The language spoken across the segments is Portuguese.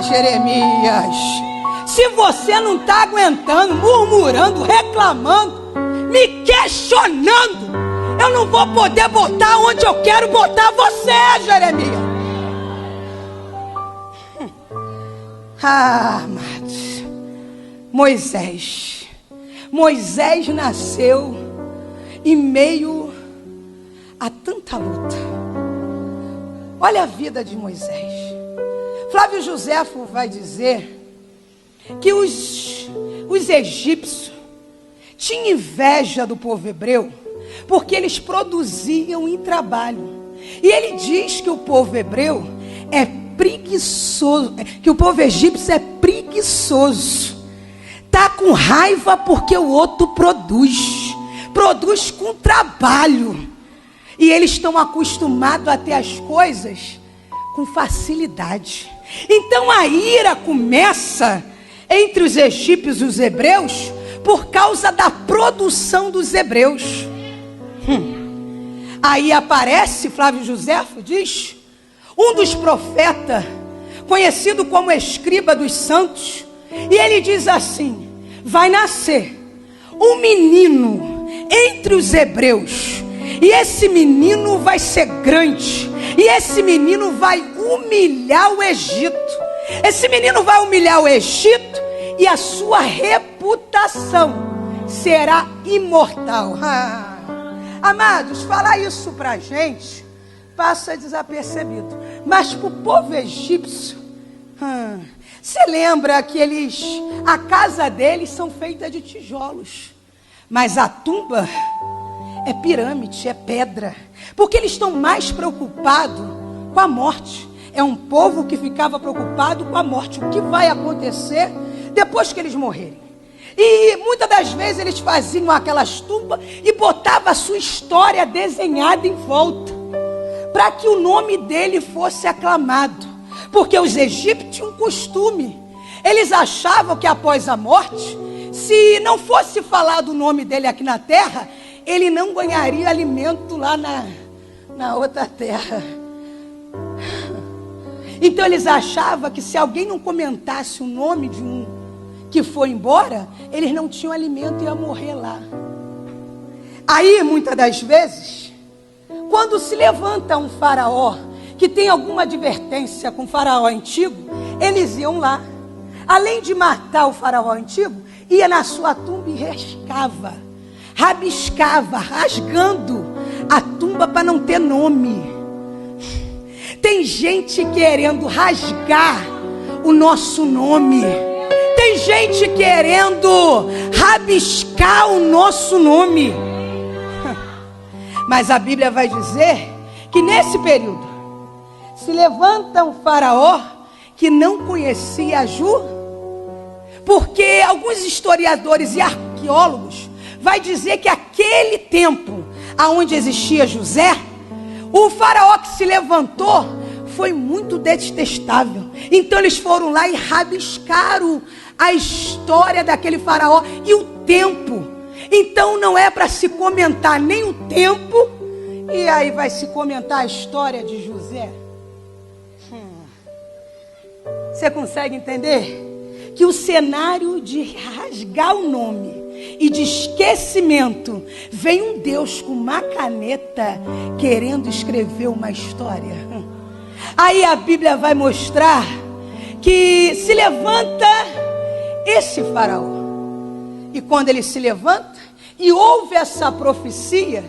Jeremias, se você não está aguentando, murmurando, reclamando, me questionando, eu não vou poder botar onde eu quero botar você, Jeremias. Amados, Moisés nasceu em meio a tanta luta. Olha a vida de Moisés. Flávio Joséfo vai dizer que os egípcios tinham inveja do povo hebreu, porque eles produziam em trabalho. E ele diz que o povo hebreu é preguiçoso, que o povo egípcio é preguiçoso. Está com raiva porque o outro produz com trabalho. E eles estão acostumados a ter as coisas com facilidade. Então a ira começa entre os egípcios e os hebreus por causa da produção dos hebreus. Aí aparece, Flávio Joséfo diz, um dos profetas, conhecido como escriba dos santos, e ele diz assim: vai nascer um menino entre os hebreus, e esse menino vai ser grande, e esse menino vai humilhar o Egito. Esse menino vai humilhar o Egito, e a sua reputação será imortal. Amados, falar isso pra gente passa desapercebido, mas para o povo egípcio, você lembra que a casa deles são feitas de tijolos, mas a tumba é pirâmide, é pedra, porque eles estão mais preocupados com a morte. É um povo que ficava preocupado com a morte, o que vai acontecer depois que eles morrerem. E muitas das vezes eles faziam aquelas tumbas e botavam a sua história desenhada em volta, para que o nome dele fosse aclamado. Porque os egípcios tinham um costume, eles achavam que após a morte, se não fosse falado o nome dele aqui na terra, ele não ganharia alimento lá na outra terra. Então eles achavam que se alguém não comentasse o nome de um que foi embora, eles não tinham alimento e iam morrer lá. Aí muitas das vezes, quando se levanta um faraó que tem alguma advertência com o faraó antigo, eles iam lá, além de matar o faraó antigo, ia na sua tumba e rabiscava, rasgando a tumba para não ter nome. Tem gente querendo rasgar o nosso nome, tem gente querendo rabiscar o nosso nome. Mas a Bíblia vai dizer que nesse período se levanta um faraó que não conhecia Ju, porque alguns historiadores e arqueólogos vai dizer que aquele tempo aonde existia José, o faraó que se levantou foi muito detestável. Então eles foram lá e rabiscaram a história daquele faraó e o tempo. Então não é para se comentar nem o tempo, e aí vai se comentar a história de José. Você consegue entender? Que o cenário de rasgar o nome e de esquecimento, vem um Deus com uma caneta querendo escrever uma história. Aí a Bíblia vai mostrar que se levanta esse faraó. E quando ele se levanta e ouve essa profecia,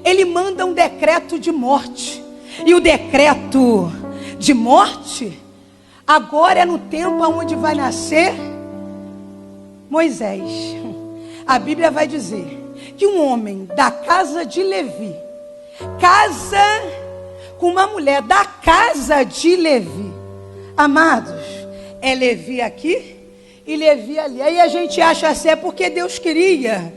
ele manda um decreto de morte. E o decreto de morte agora é no tempo onde vai nascer Moisés. A Bíblia vai dizer que um homem da casa de Levi casa com uma mulher da casa de Levi. Amados, é Levi aqui e Levi ali. Aí a gente acha assim, é porque Deus queria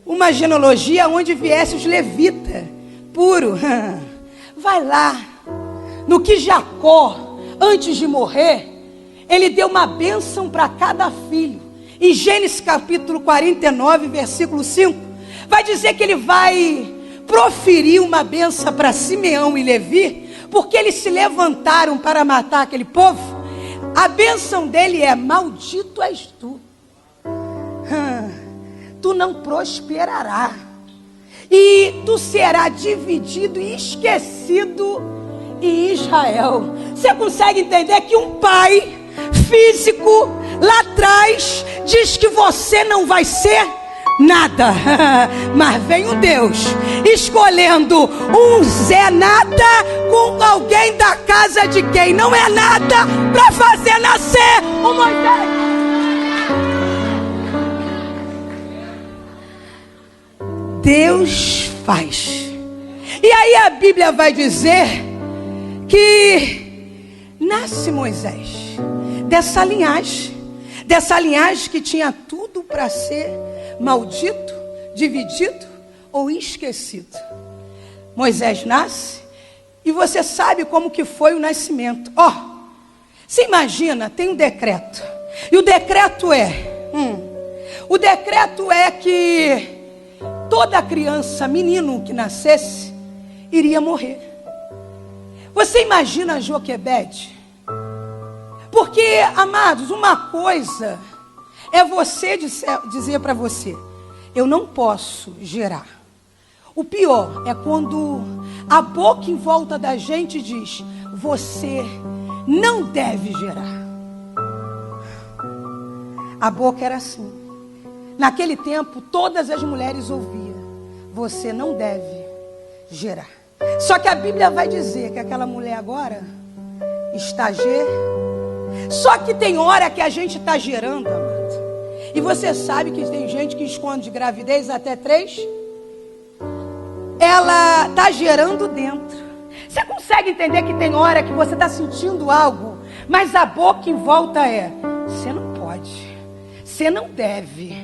uma genealogia onde viesse os levitas puro. Vai lá, no que Jacó, antes de morrer, ele deu uma bênção para cada filho. Em Gênesis capítulo 49, versículo 5, vai dizer que ele vai proferir uma bênção para Simeão e Levi, porque eles se levantaram para matar aquele povo. A bênção dele é: maldito és tu, tu não prosperará, e tu serás dividido e esquecido em Israel. Você consegue entender que um pai físico lá atrás diz que você não vai ser nada, mas vem um Deus escolhendo um Zé Nada com alguém da casa de quem não é nada, para fazer nascer o Moisés. Deus faz. E aí a Bíblia vai dizer que nasce Moisés dessa linhagem que tinha tudo para ser maldito, dividido ou esquecido. Moisés nasce, e você sabe como que foi o nascimento. Você imagina, tem um decreto, e o decreto é que toda criança, menino que nascesse, iria morrer. Você imagina Joquebede? Porque, amados, uma coisa é você dizer para você: eu não posso gerar. O pior é quando a boca em volta da gente diz: você não deve gerar. A boca era assim. Naquele tempo, todas as mulheres ouviam: você não deve gerar. Só que a Bíblia vai dizer que aquela mulher agora está gerando. Só que tem hora que a gente está gerando, amado. E você sabe que tem gente que esconde gravidez até 3. Ela está gerando dentro. Você consegue entender que tem hora que você está sentindo algo, mas a boca em volta é: você não pode, você não deve,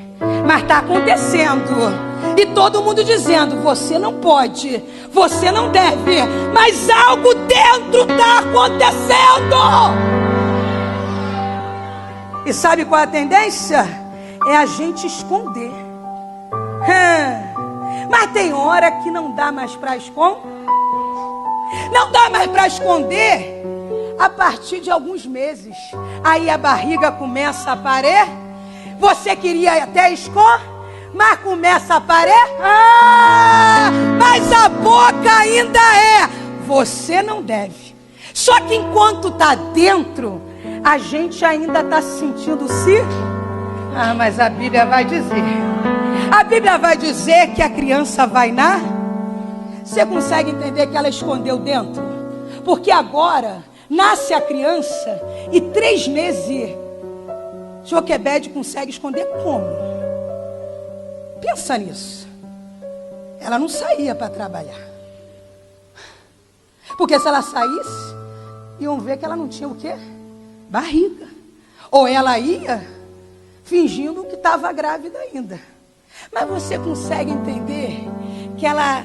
mas está acontecendo. E todo mundo dizendo: você não pode, você não deve, mas algo dentro está acontecendo. E sabe qual é a tendência? É a gente esconder. Mas tem hora que não dá mais para esconder. Não dá mais para esconder a partir de alguns meses. Aí a barriga começa a aparecer. Você queria até esconder, mas começa a aparecer. Mas a boca ainda é: você não deve. Só que enquanto está dentro, a gente ainda está se sentindo mas a Bíblia vai dizer. A Bíblia vai dizer que a criança vai nascer. Você consegue entender que ela escondeu dentro? Porque agora nasce a criança e 3 meses Joquebede consegue esconder como? Pensa nisso. Ela não saía para trabalhar. Porque se ela saísse, iam ver que ela não tinha o quê? Barriga. Ou ela ia fingindo que estava grávida ainda. Mas você consegue entender que ela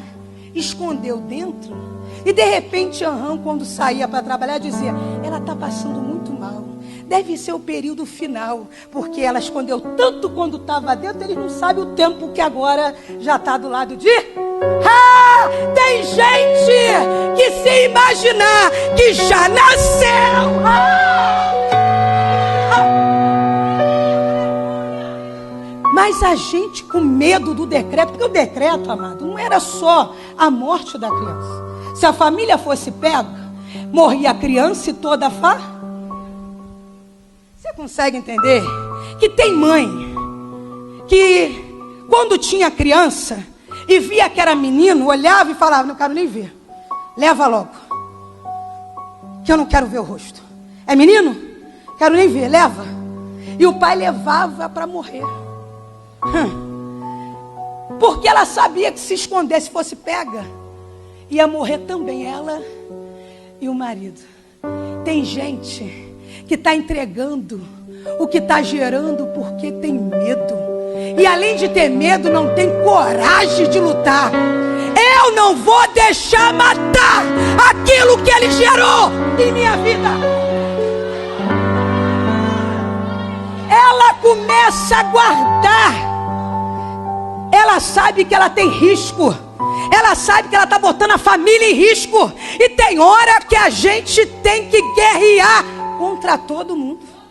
escondeu dentro? E de repente, quando saía para trabalhar, dizia: ela está passando muito mal. Deve ser o período final. Porque ela escondeu tanto quando estava dentro, ele não sabe o tempo que agora já está do lado de... tem gente que se imaginar que já nasceu... Mas a gente com medo do decreto, porque o decreto, amado, não era só a morte da criança. Se a família fosse pega, morria a criança e toda a Você consegue entender que tem mãe que quando tinha criança e via que era menino, olhava e falava: não quero nem ver, leva logo, que eu não quero ver o rosto. É menino? Quero nem ver, leva. E o pai levava para morrer. Porque ela sabia que se escondesse, fosse pega, ia morrer também ela e o marido. Tem gente que está entregando o que está gerando porque tem medo. E além de ter medo, não tem coragem de lutar. Eu não vou deixar matar aquilo que ele gerou em minha vida. Ela começa a guardar. Ela sabe que ela tem risco. Ela sabe que ela está botando a família em risco. E tem hora que a gente tem que guerrear contra todo mundo.